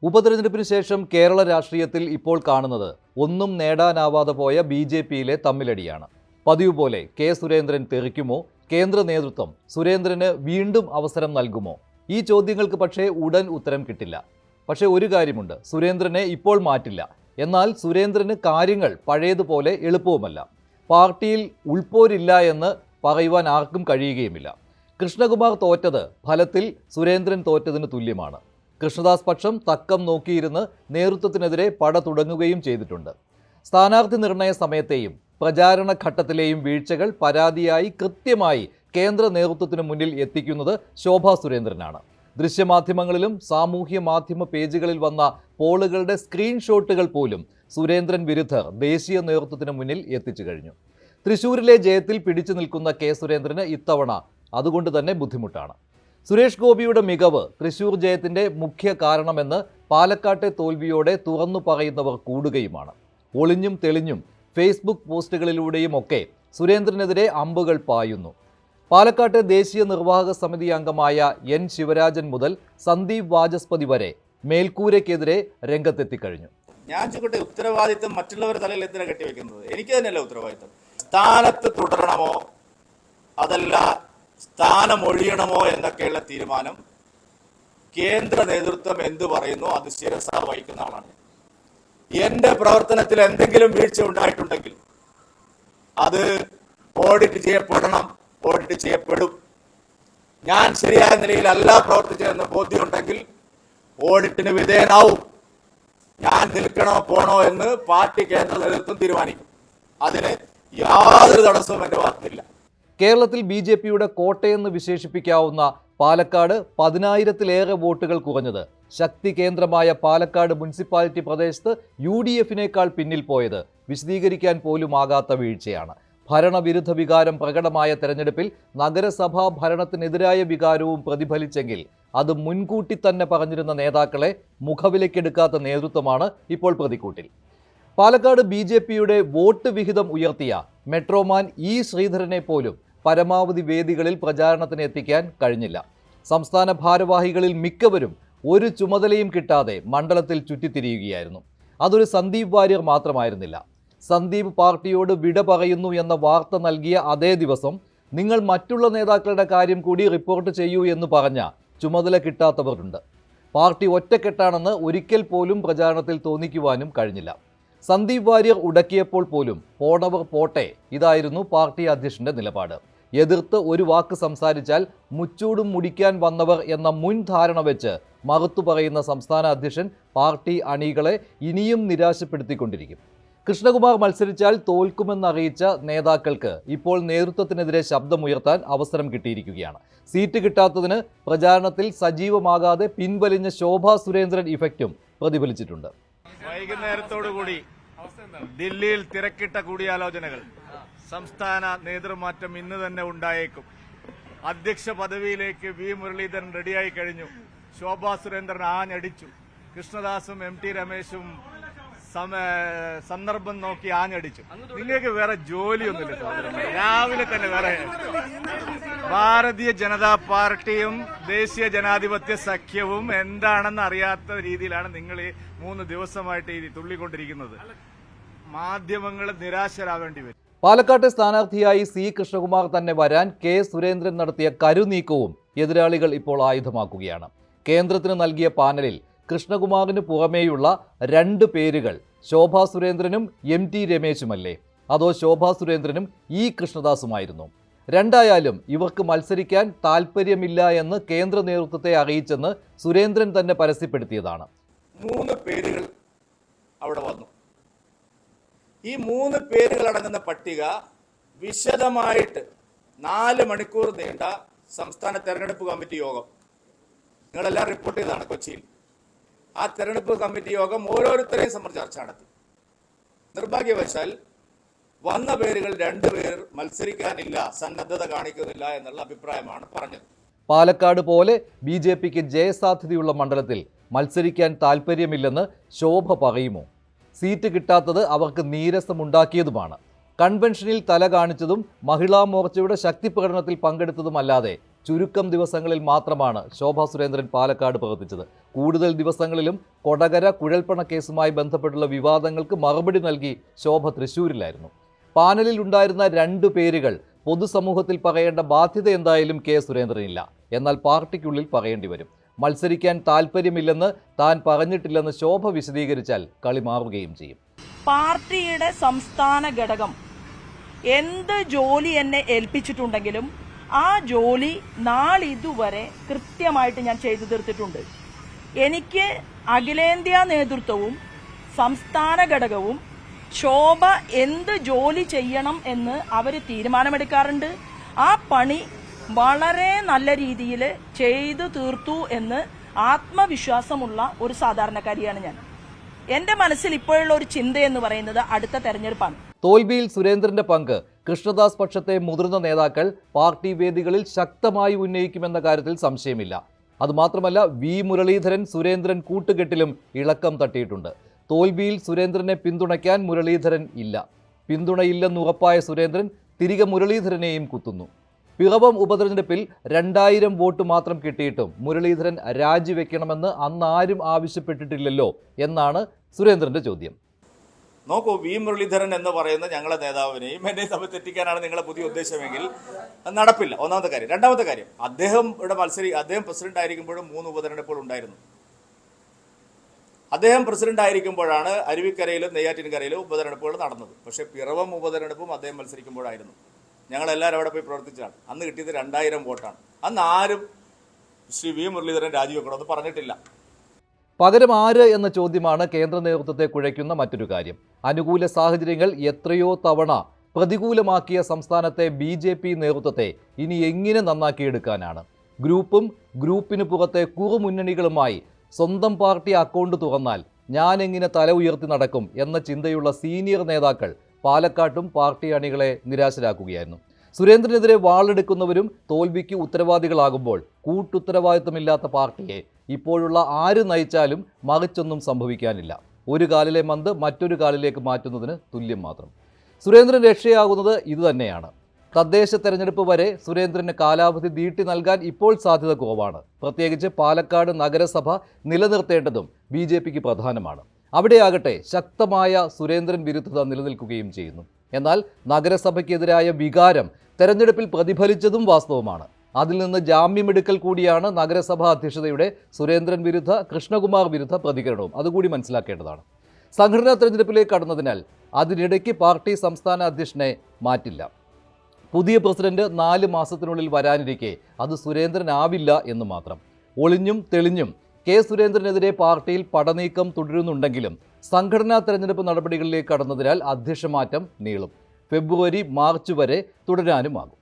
ഉപതെരഞ്ഞെടുപ്പിന് ശേഷം കേരള രാഷ്ട്രീയത്തിൽ ഇപ്പോൾ കാണുന്നത് ഒന്നും നേടാനാവാതെ പോയ ബി.ജെ.പിയിലെ തമ്മിലടിയാണ്. പതിവ് പോലെ കെ സുരേന്ദ്രൻ തെറിക്കുമോ? കേന്ദ്ര നേതൃത്വം സുരേന്ദ്രന് വീണ്ടും അവസരം നൽകുമോ? ഈ ചോദ്യങ്ങൾക്ക് പക്ഷേ ഉടൻ ഉത്തരം കിട്ടില്ല. പക്ഷേ ഒരു കാര്യമുണ്ട്, സുരേന്ദ്രനെ ഇപ്പോൾ മാറ്റില്ല. എന്നാൽ സുരേന്ദ്രന് കാര്യങ്ങൾ പഴയതുപോലെ എളുപ്പവുമല്ല. പാർട്ടിയിൽ ഉൾപ്പോരില്ല എന്ന് പറയുവാൻ ആർക്കും കഴിയുകയുമില്ല. കൃഷ്ണകുമാർ തോറ്റത് ഫലത്തിൽ സുരേന്ദ്രൻ തോറ്റതിന് തുല്യമാണ്. കൃഷ്ണദാസ് പക്ഷം തക്കം നോക്കിയിരുന്ന് നേതൃത്വത്തിനെതിരെ പട തുടങ്ങുകയും ചെയ്തിട്ടുണ്ട്. സ്ഥാനാർത്ഥി നിർണയ സമയത്തെയും പ്രചാരണ ഘട്ടത്തിലെയും വീഴ്ചകൾ പരാതിയായി കൃത്യമായി കേന്ദ്ര നേതൃത്വത്തിന് മുന്നിൽ എത്തിക്കുന്നത് ശോഭാ സുരേന്ദ്രനാണ്. ദൃശ്യമാധ്യമങ്ങളിലും സാമൂഹ്യ മാധ്യമ പേജുകളിൽ വന്ന പോളുകളുടെ സ്ക്രീൻഷോട്ടുകൾ പോലും സുരേന്ദ്രൻ വിരുദ്ധർ ദേശീയ നേതൃത്വത്തിന് മുന്നിൽ എത്തിച്ചു കഴിഞ്ഞു. തൃശൂരിലെ ജയത്തിൽ പിടിച്ചു നിൽക്കുന്ന കെ സുരേന്ദ്രന് ഇത്തവണ അതുകൊണ്ട് തന്നെ ബുദ്ധിമുട്ടാണ്. സുരേഷ് ഗോപിയുടെ മികവ് തൃശൂർ ജയത്തിൻ്റെ മുഖ്യ കാരണമെന്ന് പാലക്കാട്ടെ തോൽവിയോടെ തുറന്നു പറയുന്നവർ കൂടുകയുമാണ്. ഒളിഞ്ഞും തെളിഞ്ഞും ഫേസ്ബുക്ക് പോസ്റ്റുകളിലൂടെയും ഒക്കെ സുരേന്ദ്രനെതിരെ അമ്പുകൾ പായുന്നു. പാലക്കാട്ടെ ദേശീയ നിർവാഹക സമിതി അംഗമായ എൻ ശിവരാജൻ മുതൽ സന്ദീപ് വാചസ്പതി വരെ മേൽക്കൂരയ്ക്കെതിരെ രംഗത്തെത്തിക്കഴിഞ്ഞു. ഞാൻ ചോദിക്കട്ടെ, ഉത്തരവാദിത്തം മറ്റുള്ളവരുടെ തലയിൽ എന്തിനാ കെട്ടിവെക്കുന്നത്? എനിക്ക് തന്നെയല്ല ഉത്തരവാദിത്തം. സ്ഥാനത്ത് തുടരണമോ അതല്ല സ്ഥാനമൊഴിയണമോ എന്നൊക്കെയുള്ള തീരുമാനം കേന്ദ്ര നേതൃത്വം എന്തു പറയുന്നു അത് ശിരസ വഹിക്കുന്ന ആളാണ്. എന്റെ പ്രവർത്തനത്തിൽ എന്തെങ്കിലും വീഴ്ച ഉണ്ടായിട്ടുണ്ടെങ്കിൽ അത് ഓഡിറ്റ് ചെയ്യപ്പെടണം, ഓഡിറ്റ് ചെയ്യപ്പെടും. ഞാൻ ശരിയായ നിലയിലല്ല പ്രവർത്തിച്ചതെന്ന് ബോധ്യമുണ്ടെങ്കിൽ ഓഡിറ്റിന് വിധേയനാവും. ഞാൻ നിൽക്കണോ പോണോ എന്ന് പാർട്ടി കേന്ദ്ര നേതൃത്വം തീരുമാനിക്കും. അതിന് യാതൊരു തടസ്സവും എന്റെ ഭാഗത്തില്ല. കേരളത്തിൽ ബി.ജെ.പിയുടെ കോട്ടയെന്ന് വിശേഷിപ്പിക്കാവുന്ന പാലക്കാട് 10,000-ലേറെ വോട്ടുകൾ കുറഞ്ഞത് ശക്തി കേന്ദ്രമായ പാലക്കാട് മുനിസിപ്പാലിറ്റി പ്രദേശത്ത് UDF-നേക്കാൾ പിന്നിൽ പോയത് വിശദീകരിക്കാൻ പോലും ആകാത്ത വീഴ്ചയാണ്. ഭരണവിരുദ്ധ വികാരം പ്രകടമായ തെരഞ്ഞെടുപ്പിൽ നഗരസഭാ ഭരണത്തിനെതിരായ വികാരവും പ്രതിഫലിച്ചെങ്കിൽ അത് മുൻകൂട്ടി തന്നെ പറഞ്ഞിരുന്ന നേതാക്കളെ മുഖവിലക്കെടുക്കാത്ത നേതൃത്വമാണ് ഇപ്പോൾ പ്രതിക്കൂട്ടിൽ. പാലക്കാട് ബി.ജെ.പിയുടെ വോട്ട് വിഹിതം ഉയർത്തിയ മെട്രോമാൻ ഇ ശ്രീധരനെ പോലും പരമാവധി വേദികളിൽ പ്രചാരണത്തിന് എത്തിക്കാൻ കഴിഞ്ഞില്ല. സംസ്ഥാന ഭാരവാഹികളിൽ മിക്കവരും ഒരു ചുമതലയും കിട്ടാതെ മണ്ഡലത്തിൽ ചുറ്റിത്തിരിയുകയായിരുന്നു. അതൊരു സന്ദീപ് വാര്യർ മാത്രമായിരുന്നില്ല. സന്ദീപ് പാർട്ടിയോട് വിട പറയുന്നു എന്ന വാർത്ത നൽകിയ അതേ ദിവസം നിങ്ങൾ മറ്റുള്ള നേതാക്കളുടെ കാര്യം കൂടി റിപ്പോർട്ട് ചെയ്യൂ എന്ന് പറഞ്ഞ ചുമതല കിട്ടാത്തവരുണ്ട്. പാർട്ടി ഒറ്റക്കെട്ടാണെന്ന് ഒരിക്കൽ പോലും പ്രചാരണത്തിൽ തോന്നിക്കുവാനും കഴിഞ്ഞില്ല. സന്ദീപ് വാര്യർ ഉടക്കിയപ്പോൾ പോലും പോണവർ പോട്ടെ, ഇതായിരുന്നു പാർട്ടി അധ്യക്ഷന്റെ നിലപാട്. എതിർത്ത് ഒരു വാക്ക് സംസാരിച്ചാൽ മുച്ചൂടും മുടിക്കാൻ വന്നവർ എന്ന മുൻധാരണ വെച്ച് മറുത്തു പറയുന്ന സംസ്ഥാന അധ്യക്ഷൻ പാർട്ടി അണികളെ ഇനിയും നിരാശപ്പെടുത്തിക്കൊണ്ടിരിക്കും. കൃഷ്ണകുമാർ മത്സരിച്ചാൽ തോൽക്കുമെന്നറിയിച്ച നേതാക്കൾക്ക് ഇപ്പോൾ നേതൃത്വത്തിനെതിരെ ശബ്ദമുയർത്താൻ അവസരം കിട്ടിയിരിക്കുകയാണ്. സീറ്റ് കിട്ടാത്തതിന് പ്രചാരണത്തിൽ സജീവമാകാതെ പിൻവലിഞ്ഞ ശോഭാ സുരേന്ദ്രൻ ഇഫക്റ്റും പ്രതിഫലിച്ചിട്ടുണ്ട്. വൈകുന്നേരത്തോടുകൂടി ദില്ലിയിൽ തിരക്കിട്ട കൂടിയാലോചനകൾ, സംസ്ഥാന നേതൃമാറ്റം ഇന്ന് തന്നെ ഉണ്ടായേക്കും. അധ്യക്ഷ പദവിയിലേക്ക് വി മുരളീധരൻ റെഡിയായി കഴിഞ്ഞു. ശോഭാ സുരേന്ദ്രൻ ആഞ്ഞടിച്ചു. കൃഷ്ണദാസും MT രമേശും സന്ദർഭം നോക്കി ആഞ്ഞടിച്ചു. നിങ്ങൾക്ക് വേറെ ജോലിയൊന്നുമില്ല. രാവിലെ തന്നെ വേറെ ഭാരതീയ ജനതാ പാർട്ടിയും ദേശീയ ജനാധിപത്യ സഖ്യവും എന്താണെന്ന് അറിയാത്ത രീതിയിലാണ് നിങ്ങൾ ഈ 3 ദിവസമായിട്ട് ഈ തുള്ളിക്കൊണ്ടിരിക്കുന്നത്. മാധ്യമങ്ങൾ നിരാശരാവേണ്ടി വരും. പാലക്കാട്ടെ സ്ഥാനാർത്ഥിയായി സി കൃഷ്ണകുമാർ തന്നെ വരാൻ കെ സുരേന്ദ്രൻ നടത്തിയ കരുനീക്കവും എതിരാളികൾ ഇപ്പോൾ ആയുധമാക്കുകയാണ്. കേന്ദ്രത്തിന് നൽകിയ പാനലിൽ കൃഷ്ണകുമാറിന് പുറമേയുള്ള 2 പേരുകൾ ശോഭാ സുരേന്ദ്രനും MT രമേശുമല്ലേ, അതോ ശോഭാ സുരേന്ദ്രനും ഇ കൃഷ്ണദാസുമായിരുന്നു? രണ്ടായാലും ഇവർക്ക് മത്സരിക്കാൻ താല്പര്യമില്ല എന്ന് കേന്ദ്ര നേതൃത്വത്തെ അറിയിച്ചെന്ന് സുരേന്ദ്രൻ തന്നെ പരസ്യപ്പെടുത്തിയതാണ്. 3 പേരുകൾ അവിടെ വന്നു. ഈ 3 പേരുകൾ അടങ്ങുന്ന പട്ടിക വിശദമായിട്ട് 4 മണിക്കൂർ നീണ്ട സംസ്ഥാന തെരഞ്ഞെടുപ്പ് കമ്മിറ്റി യോഗം നിങ്ങളെല്ലാം റിപ്പോർട്ട് ചെയ്തതാണ് കൊച്ചിയിൽ. ആ തെരഞ്ഞെടുപ്പ് കമ്മിറ്റി യോഗം ഓരോരുത്തരെയും സംബന്ധിച്ച് ചർച്ച നടത്തി. നിർഭാഗ്യവശാൽ വന്ന പേരുകൾ 2 പേർ മത്സരിക്കാനില്ല, സന്നദ്ധത കാണിക്കുന്നില്ല എന്നുള്ള അഭിപ്രായമാണ് പറഞ്ഞത്. പാലക്കാട് പോലെ ബി.ജെ.പിക്ക് ജയസാധ്യതയുള്ള മണ്ഡലത്തിൽ മത്സരിക്കാൻ താല്പര്യമില്ലെന്ന് ശോഭ പറയുമോ? സീറ്റ് കിട്ടാത്തത് അവർക്ക് നീരസമുണ്ടാക്കിയതുമാണ്. കൺവെൻഷനിൽ തല കാണിച്ചതും മഹിളാ മോർച്ചയുടെ ശക്തി പ്രകടനത്തിൽ പങ്കെടുത്തതുമല്ലാതെ ചുരുക്കം ദിവസങ്ങളിൽ മാത്രമാണ് ശോഭാ സുരേന്ദ്രൻ പാലക്കാട് പ്രവർത്തിച്ചത്. കൂടുതൽ ദിവസങ്ങളിലും കൊടകര കുഴൽപ്പണ കേസുമായി ബന്ധപ്പെട്ടുള്ള വിവാദങ്ങൾക്ക് മറുപടി നൽകി ശോഭ തൃശ്ശൂരിലായിരുന്നു. പാനലിൽ ഉണ്ടായിരുന്ന 2 പേരുകൾ പൊതുസമൂഹത്തിൽ പറയേണ്ട ബാധ്യത എന്തായാലും കെ സുരേന്ദ്രനില്ല. എന്നാൽ പാർട്ടിക്കുള്ളിൽ പറയേണ്ടി വരും. മത്സരിക്കാൻ താല്പര്യമില്ലെന്ന് താൻ പറഞ്ഞിട്ടില്ലെന്ന് ശോഭ വിശദീകരിച്ചാൽ കളി മാറുകയും ചെയ്യും. പാർട്ടിയുടെ സംസ്ഥാന ഘടകം എന്ത് ജോലി എന്നെ ഏൽപ്പിച്ചിട്ടുണ്ടെങ്കിലും ആ ജോലി നാളിതുവരെ കൃത്യമായിട്ട് ഞാൻ ചെയ്തു തീർത്തിട്ടുണ്ട്. എനിക്ക് അഖിലേന്ത്യാ നേതൃത്വവും സംസ്ഥാന ഘടകവും ശോഭ എന്ത് ജോലി ചെയ്യണം എന്ന് അവർ തീരുമാനമെടുക്കാറുണ്ട്. ആ പണി വളരെ നല്ല രീതിയിൽ ചെയ്തു തീർത്തു എന്ന് ആത്മവിശ്വാസമുള്ള ഒരു സാധാരണക്കാരിയാണ് ഞാൻ. എന്റെ മനസ്സിൽ ഇപ്പോഴുള്ള ഒരു ചിന്ത എന്ന് പറയുന്നത് അടുത്ത തെരഞ്ഞെടുപ്പാണ്. തോൽവിയിൽ സുരേന്ദ്രന്റെ പങ്ക് കൃഷ്ണദാസ് പക്ഷത്തെ മുതിർന്ന നേതാക്കൾ പാർട്ടി വേദികളിൽ ശക്തമായി ഉന്നയിക്കുമെന്ന കാര്യത്തിൽ സംശയമില്ല. അതുമാത്രമല്ല, വി മുരളീധരൻ സുരേന്ദ്രൻ കൂട്ടുകെട്ടിലും ഇളക്കം തട്ടിയിട്ടുണ്ട്. തോൽവിയിൽ സുരേന്ദ്രനെ പിന്തുണയ്ക്കാൻ മുരളീധരൻ ഇല്ല. പിന്തുണയില്ലെന്ന് ഉറപ്പായ സുരേന്ദ്രൻ തിരികെ മുരളീധരനെയും കുത്തുന്നു. പിറവം ഉപതെരഞ്ഞെടുപ്പിൽ 2000 വോട്ട് മാത്രം കിട്ടിയിട്ടും മുരളീധരൻ രാജിവെക്കണമെന്ന് അന്നാരും ആവശ്യപ്പെട്ടിട്ടില്ലല്ലോ എന്നാണ് സുരേന്ദ്രന്റെ ചോദ്യം. നോക്കൂ, വി മുരളീധരൻ എന്ന് പറയുന്ന ഞങ്ങളുടെ നേതാവിനെയും എന്നെയും തമ്മിൽ തെറ്റിക്കാനാണ് നിങ്ങളുടെ പുതിയ ഉദ്ദേശമെങ്കിൽ അത് നടപ്പില്ല. ഒന്നാമത്തെ കാര്യം. രണ്ടാമത്തെ കാര്യം, അദ്ദേഹം പ്രസിഡന്റ് ആയിരിക്കുമ്പോഴും 3 ഉപതെരഞ്ഞെടുപ്പുകൾ ഉണ്ടായിരുന്നു. അദ്ദേഹം പ്രസിഡന്റ് ആയിരിക്കുമ്പോഴാണ് അരുവിക്കരയിലും നെയ്യാറ്റിൻകരയിലും ഉപതെരഞ്ഞെടുപ്പുകൾ നടന്നത്. പക്ഷേ പിറവം ഉപതെരഞ്ഞെടുപ്പും അദ്ദേഹം മത്സരിക്കുമ്പോഴായിരുന്നു. ഞങ്ങളെല്ലാവരും അവിടെ പോയി പ്രവർത്തിച്ചതാണ്. അന്ന് കിട്ടിയത് 2000 വോട്ടാണ്. അന്ന് ആരും ശ്രീ വി മുരളീധരൻ രാജിവെക്കണമെന്ന് പറഞ്ഞിട്ടില്ല. പകരം ആര് എന്ന ചോദ്യമാണ് കേന്ദ്ര നേതൃത്വത്തെ കുഴയ്ക്കുന്ന മറ്റൊരു കാര്യം. അനുകൂല സാഹചര്യങ്ങൾ എത്രയോ തവണ പ്രതികൂലമാക്കിയ സംസ്ഥാനത്തെ BJP നേതൃത്വത്തെ ഇനി എങ്ങനെ നന്നാക്കിയെടുക്കാനാണ്? ഗ്രൂപ്പിന് പുറത്തെ കുറുമുന്നണികളുമായി സ്വന്തം പാർട്ടി അക്കൗണ്ട് തുറന്നാൽ ഞാൻ എങ്ങനെ തല ഉയർത്തി നടക്കും എന്ന ചിന്തയുള്ള സീനിയർ നേതാക്കൾ പാലക്കാട്ടും പാർട്ടി അണികളെ നിരാശരാക്കുകയായിരുന്നു. സുരേന്ദ്രനെതിരെ വാളെടുക്കുന്നവരും തോൽവിക്ക് ഉത്തരവാദികളാകുമ്പോൾ കൂട്ടുത്തരവാദിത്തമില്ലാത്ത പാർട്ടിയെ ഇപ്പോഴുള്ള ആര് നയിച്ചാലും മറിച്ചൊന്നും സംഭവിക്കാനില്ല. ഒരു കാലിലെ മന്ത് മറ്റൊരു കാലിലേക്ക് മാറ്റുന്നതിന് തുല്യം മാത്രം. സുരേന്ദ്രൻ രക്ഷയാകുന്നത് ഇതുതന്നെയാണ്. തദ്ദേശ തെരഞ്ഞെടുപ്പ് വരെ സുരേന്ദ്രന് കാലാവധി നീട്ടി നൽകാൻ ഇപ്പോൾ സാധ്യത കുറവാണ്. പ്രത്യേകിച്ച് പാലക്കാട് നഗരസഭ നിലനിർത്തേണ്ടതും BJPക്ക് പ്രധാനമാണ്. അവിടെയാകട്ടെ ശക്തമായ സുരേന്ദ്രൻ വിരുദ്ധത നിലനിൽക്കുകയും ചെയ്യുന്നു. എന്നാൽ നഗരസഭയ്ക്കെതിരായ വികാരം തെരഞ്ഞെടുപ്പിൽ പ്രതിഫലിച്ചതും വാസ്തവമാണ്. അതിൽ നിന്ന് ജാമ്യമെടുക്കൽ കൂടിയാണ് നഗരസഭാ അധ്യക്ഷതയുടെ സുരേന്ദ്രൻ വിരുദ്ധ കൃഷ്ണകുമാർ വിരുദ്ധ പ്രതികരണവും. അതുകൂടി മനസ്സിലാക്കേണ്ടതാണ്. സംഘടനാ തെരഞ്ഞെടുപ്പിലേക്ക് കടന്നതിനാൽ അതിനിടയ്ക്ക് പാർട്ടി സംസ്ഥാന അധ്യക്ഷനെ മാറ്റില്ല. പുതിയ പ്രസിഡന്റ് 4 മാസത്തിനുള്ളിൽ വരാനിരിക്കെ അത് സുരേന്ദ്രനാവില്ല എന്ന് മാത്രം. ഒളിഞ്ഞും തെളിഞ്ഞും കെ സുരേന്ദ്രനെതിരെ പാർട്ടിയിൽ പടനീക്കം തുടരുന്നുണ്ടെങ്കിലും സംഘടനാ തെരഞ്ഞെടുപ്പ് നടപടികളിലേക്ക് കടന്നതിനാൽ അധ്യക്ഷമാറ്റം നീളും. ഫെബ്രുവരി മാർച്ച് വരെ തുടരാനുമാകും.